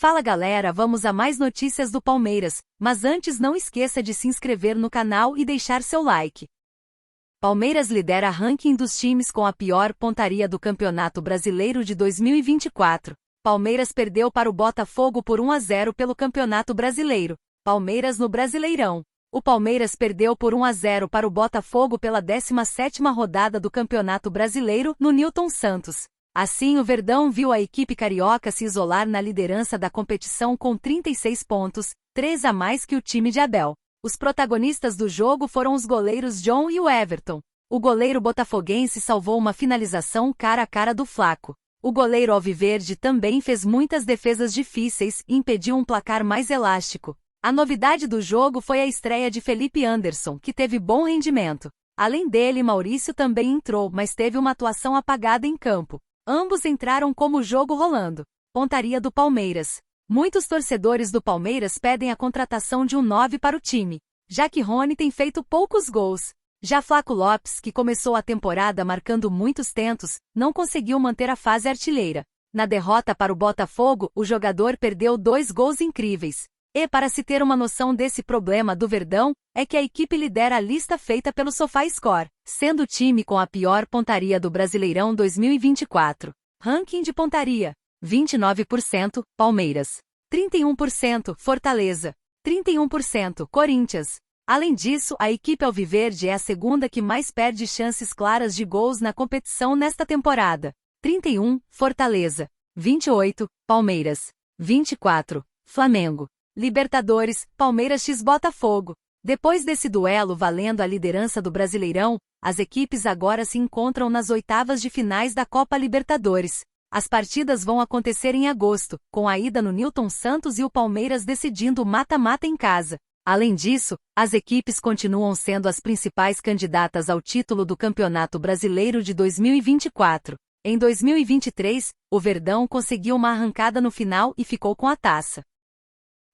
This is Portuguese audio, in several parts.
Fala galera, vamos a mais notícias do Palmeiras, mas antes não esqueça de se inscrever no canal e deixar seu like. Palmeiras lidera ranking dos times com a pior pontaria do Campeonato Brasileiro de 2024. Palmeiras perdeu para o Botafogo por 1-0 pelo Campeonato Brasileiro. Palmeiras no Brasileirão. O Palmeiras perdeu por 1-0 para o Botafogo pela 17ª rodada do Campeonato Brasileiro no Newton Santos. Assim, o Verdão viu a equipe carioca se isolar na liderança da competição com 36 pontos, 3 a mais que o time de Abel. Os protagonistas do jogo foram os goleiros John e o Everton. O goleiro botafoguense salvou uma finalização cara a cara do Flaco. O goleiro alviverde também fez muitas defesas difíceis e impediu um placar mais elástico. A novidade do jogo foi a estreia de Felipe Anderson, que teve bom rendimento. Além dele, Maurício também entrou, mas teve uma atuação apagada em campo. Ambos entraram como o jogo rolando. Pontaria do Palmeiras. Muitos torcedores do Palmeiras pedem a contratação de um 9 para o time, já que Rony tem feito poucos gols. Já Flaco Lopes, que começou a temporada marcando muitos tentos, não conseguiu manter a fase artilheira. Na derrota para o Botafogo, o jogador perdeu 2 gols incríveis. E para se ter uma noção desse problema do Verdão, é que a equipe lidera a lista feita pelo SofaScore, sendo o time com a pior pontaria do Brasileirão 2024. Ranking de pontaria: 29% Palmeiras, 31% Fortaleza, 31% Corinthians. Além disso, a equipe alviverde é a segunda que mais perde chances claras de gols na competição nesta temporada. 31, Fortaleza, 28, Palmeiras, 24, Flamengo. Libertadores, Palmeiras x Botafogo. Depois desse duelo valendo a liderança do Brasileirão, as equipes agora se encontram nas oitavas de finais da Copa Libertadores. As partidas vão acontecer em agosto, com a ida no Newton Santos e o Palmeiras decidindo o mata-mata em casa. Além disso, as equipes continuam sendo as principais candidatas ao título do Campeonato Brasileiro de 2024. Em 2023, o Verdão conseguiu uma arrancada no final e ficou com a taça.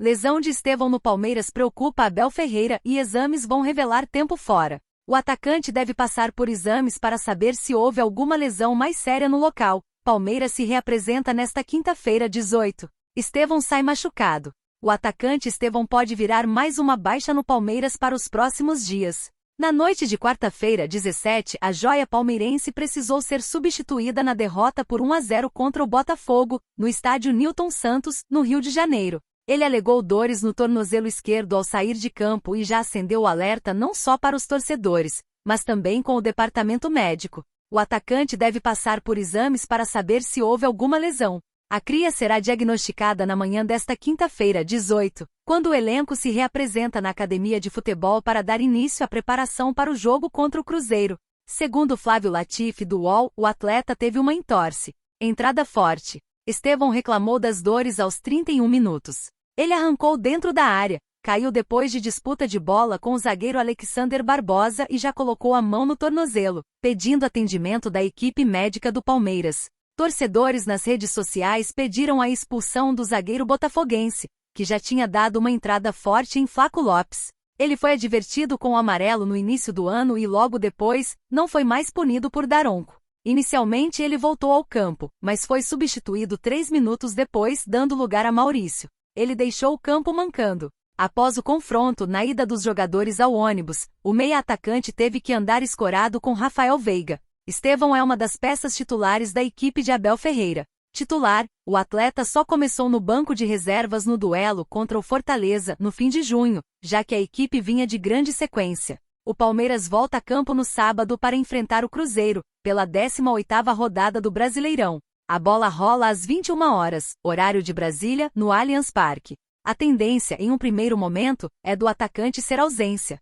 Lesão de Estevão no Palmeiras preocupa Abel Ferreira e exames vão revelar tempo fora. O atacante deve passar por exames para saber se houve alguma lesão mais séria no local. Palmeiras se reapresenta nesta quinta-feira, 18. Estevão sai machucado. O atacante Estevão pode virar mais uma baixa no Palmeiras para os próximos dias. Na noite de quarta-feira, 17, a joia palmeirense precisou ser substituída na derrota por 1-0 contra o Botafogo, no estádio Newton Santos, no Rio de Janeiro. Ele alegou dores no tornozelo esquerdo ao sair de campo e já acendeu o alerta não só para os torcedores, mas também com o departamento médico. O atacante deve passar por exames para saber se houve alguma lesão. A cria será diagnosticada na manhã desta quinta-feira, 18, quando o elenco se reapresenta na academia de futebol para dar início à preparação para o jogo contra o Cruzeiro. Segundo Flávio Latifi do UOL, o atleta teve uma entorse. Entrada forte. Estevão reclamou das dores aos 31 minutos. Ele arrancou dentro da área, caiu depois de disputa de bola com o zagueiro Alexander Barbosa e já colocou a mão no tornozelo, pedindo atendimento da equipe médica do Palmeiras. Torcedores nas redes sociais pediram a expulsão do zagueiro botafoguense, que já tinha dado uma entrada forte em Flaco Lopes. Ele foi advertido com o amarelo no início do ano e logo depois, não foi mais punido por Daronco. Inicialmente ele voltou ao campo, mas foi substituído 3 minutos depois, dando lugar a Maurício. Ele deixou o campo mancando. Após o confronto na ida dos jogadores ao ônibus, o meia-atacante teve que andar escorado com Rafael Veiga. Estevão é uma das peças titulares da equipe de Abel Ferreira. Titular, o atleta só começou no banco de reservas no duelo contra o Fortaleza no fim de junho, já que a equipe vinha de grande sequência. O Palmeiras volta a campo no sábado para enfrentar o Cruzeiro, pela 18ª rodada do Brasileirão. A bola rola às 21 horas, horário de Brasília, no Allianz Parque. A tendência, em um primeiro momento, é do atacante ser ausência.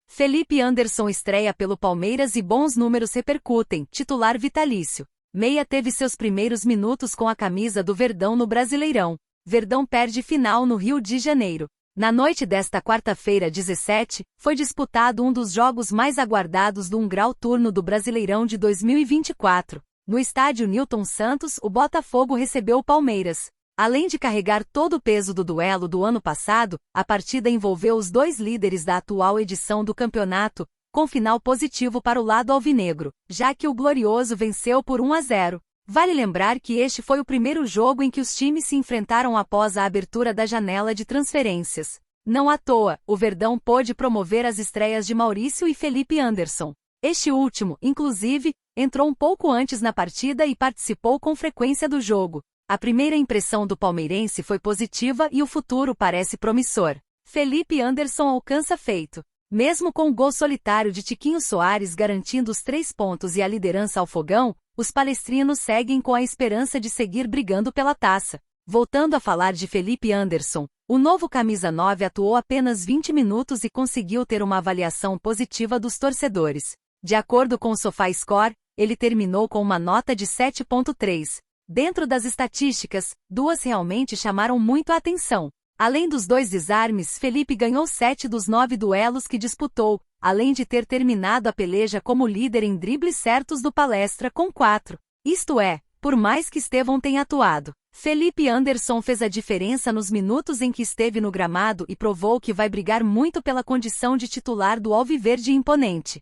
Felipe Anderson estreia pelo Palmeiras e bons números repercutem, titular vitalício. Meia teve seus primeiros minutos com a camisa do Verdão no Brasileirão. Verdão perde final no Rio de Janeiro. Na noite desta quarta-feira, 17, foi disputado um dos jogos mais aguardados do Grau Turno do Brasileirão de 2024. No estádio Newton Santos, o Botafogo recebeu o Palmeiras. Além de carregar todo o peso do duelo do ano passado, a partida envolveu os dois líderes da atual edição do campeonato, com final positivo para o lado alvinegro, já que o Glorioso venceu por 1-0. Vale lembrar que este foi o primeiro jogo em que os times se enfrentaram após a abertura da janela de transferências. Não à toa, o Verdão pôde promover as estreias de Maurício e Felipe Anderson. Este último, inclusive, entrou um pouco antes na partida e participou com frequência do jogo. A primeira impressão do palmeirense foi positiva e o futuro parece promissor. Felipe Anderson alcança feito. Mesmo com o gol solitário de Tiquinho Soares garantindo os 3 pontos e a liderança ao fogão, os palestrinos seguem com a esperança de seguir brigando pela taça. Voltando a falar de Felipe Anderson, o novo camisa 9 atuou apenas 20 minutos e conseguiu ter uma avaliação positiva dos torcedores. De acordo com o SofaScore, ele terminou com uma nota de 7.3. Dentro das estatísticas, duas realmente chamaram muito a atenção. Além dos 2 desarmes, Felipe ganhou 7 dos 9 duelos que disputou, além de ter terminado a peleja como líder em dribles certos do Palestra com 4. Isto é, por mais que Estevão tenha atuado, Felipe Anderson fez a diferença nos minutos em que esteve no gramado e provou que vai brigar muito pela condição de titular do Alviverde imponente.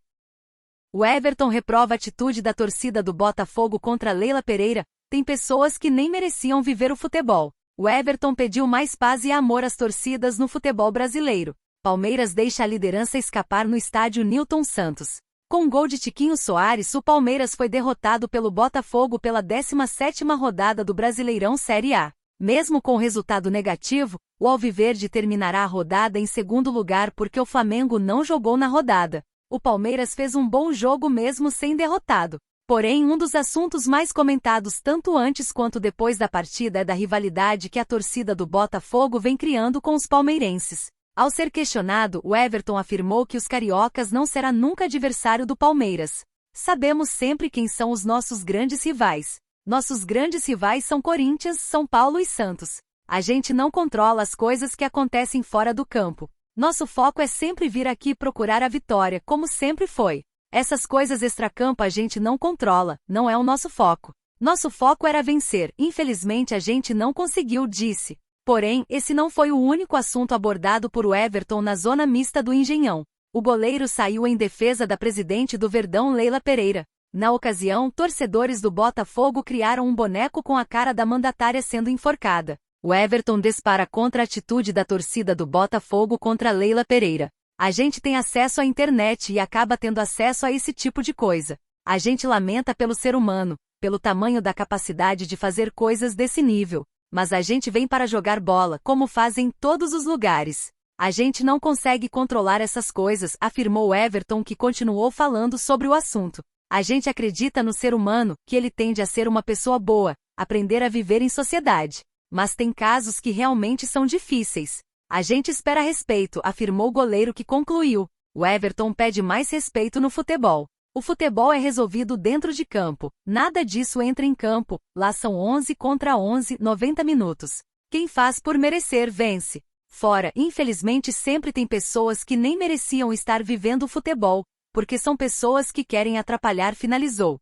O Everton reprova a atitude da torcida do Botafogo contra Leila Pereira. Tem pessoas que nem mereciam viver o futebol. O Everton pediu mais paz e amor às torcidas no futebol brasileiro. Palmeiras deixa a liderança escapar no estádio Newton Santos. Com gol de Tiquinho Soares, o Palmeiras foi derrotado pelo Botafogo pela 17ª rodada do Brasileirão Série A. Mesmo com resultado negativo, o Alviverde terminará a rodada em segundo lugar porque o Flamengo não jogou na rodada. O Palmeiras fez um bom jogo mesmo sem derrotado. Porém, um dos assuntos mais comentados tanto antes quanto depois da partida é da rivalidade que a torcida do Botafogo vem criando com os palmeirenses. Ao ser questionado, o Everton afirmou que os cariocas não será nunca adversário do Palmeiras. Sabemos sempre quem são os nossos grandes rivais. Nossos grandes rivais são Corinthians, São Paulo e Santos. A gente não controla as coisas que acontecem fora do campo. Nosso foco é sempre vir aqui procurar a vitória, como sempre foi. Essas coisas extracampo a gente não controla, não é o nosso foco. Nosso foco era vencer, infelizmente a gente não conseguiu, disse. Porém, esse não foi o único assunto abordado por o Everton na zona mista do Engenhão. O goleiro saiu em defesa da presidente do Verdão, Leila Pereira. Na ocasião, torcedores do Botafogo criaram um boneco com a cara da mandatária sendo enforcada. O Everton dispara contra a atitude da torcida do Botafogo contra Leila Pereira. A gente tem acesso à internet e acaba tendo acesso a esse tipo de coisa. A gente lamenta pelo ser humano, pelo tamanho da capacidade de fazer coisas desse nível. Mas a gente vem para jogar bola, como fazem em todos os lugares. A gente não consegue controlar essas coisas, afirmou Everton, que continuou falando sobre o assunto. A gente acredita no ser humano, que ele tende a ser uma pessoa boa, aprender a viver em sociedade. Mas tem casos que realmente são difíceis. A gente espera respeito, afirmou o goleiro, que concluiu. O Everton pede mais respeito no futebol. O futebol é resolvido dentro de campo. Nada disso entra em campo. Lá são 11 contra 11, 90 minutos. Quem faz por merecer, vence. Fora, infelizmente sempre tem pessoas que nem mereciam estar vivendo o futebol, porque são pessoas que querem atrapalhar, finalizou.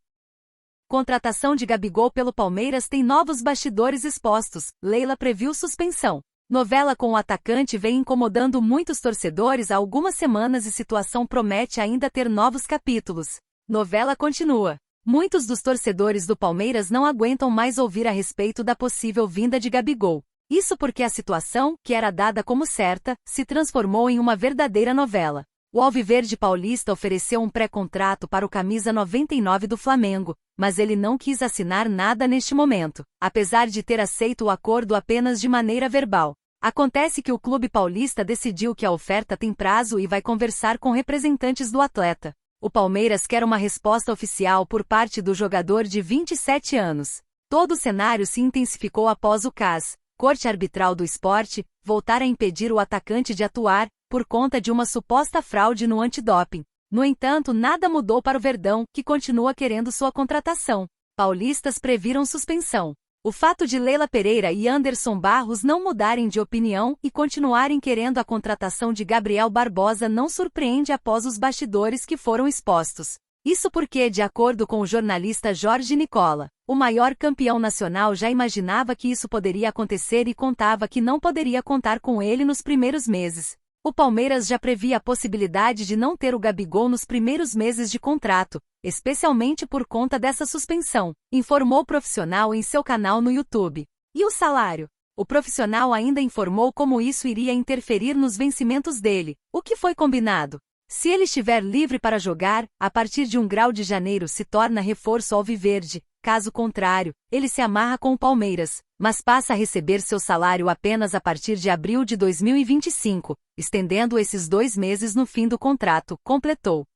Contratação de Gabigol pelo Palmeiras tem novos bastidores expostos. Leila previu suspensão. Novela com o atacante vem incomodando muitos torcedores há algumas semanas e situação promete ainda ter novos capítulos. Novela continua. Muitos dos torcedores do Palmeiras não aguentam mais ouvir a respeito da possível vinda de Gabigol. Isso porque a situação, que era dada como certa, se transformou em uma verdadeira novela. O Alviverde Paulista ofereceu um pré-contrato para o camisa 99 do Flamengo, mas ele não quis assinar nada neste momento, apesar de ter aceito o acordo apenas de maneira verbal. Acontece que o clube paulista decidiu que a oferta tem prazo e vai conversar com representantes do atleta. O Palmeiras quer uma resposta oficial por parte do jogador de 27 anos. Todo o cenário se intensificou após o CAS, Corte Arbitral do Esporte, voltar a impedir o atacante de atuar, por conta de uma suposta fraude no antidoping. No entanto, nada mudou para o Verdão, que continua querendo sua contratação. Paulistas previram suspensão. O fato de Leila Pereira e Anderson Barros não mudarem de opinião e continuarem querendo a contratação de Gabriel Barbosa não surpreende após os bastidores que foram expostos. Isso porque, de acordo com o jornalista Jorge Nicola, o maior campeão nacional já imaginava que isso poderia acontecer e contava que não poderia contar com ele nos primeiros meses. O Palmeiras já previa a possibilidade de não ter o Gabigol nos primeiros meses de contrato, especialmente por conta dessa suspensão, informou o profissional em seu canal no YouTube. E o salário? O profissional ainda informou como isso iria interferir nos vencimentos dele. O que foi combinado? Se ele estiver livre para jogar, a partir de 1 grau de janeiro se torna reforço alviverde. Caso contrário, ele se amarra com o Palmeiras, mas passa a receber seu salário apenas a partir de abril de 2025, estendendo esses 2 meses no fim do contrato, completou.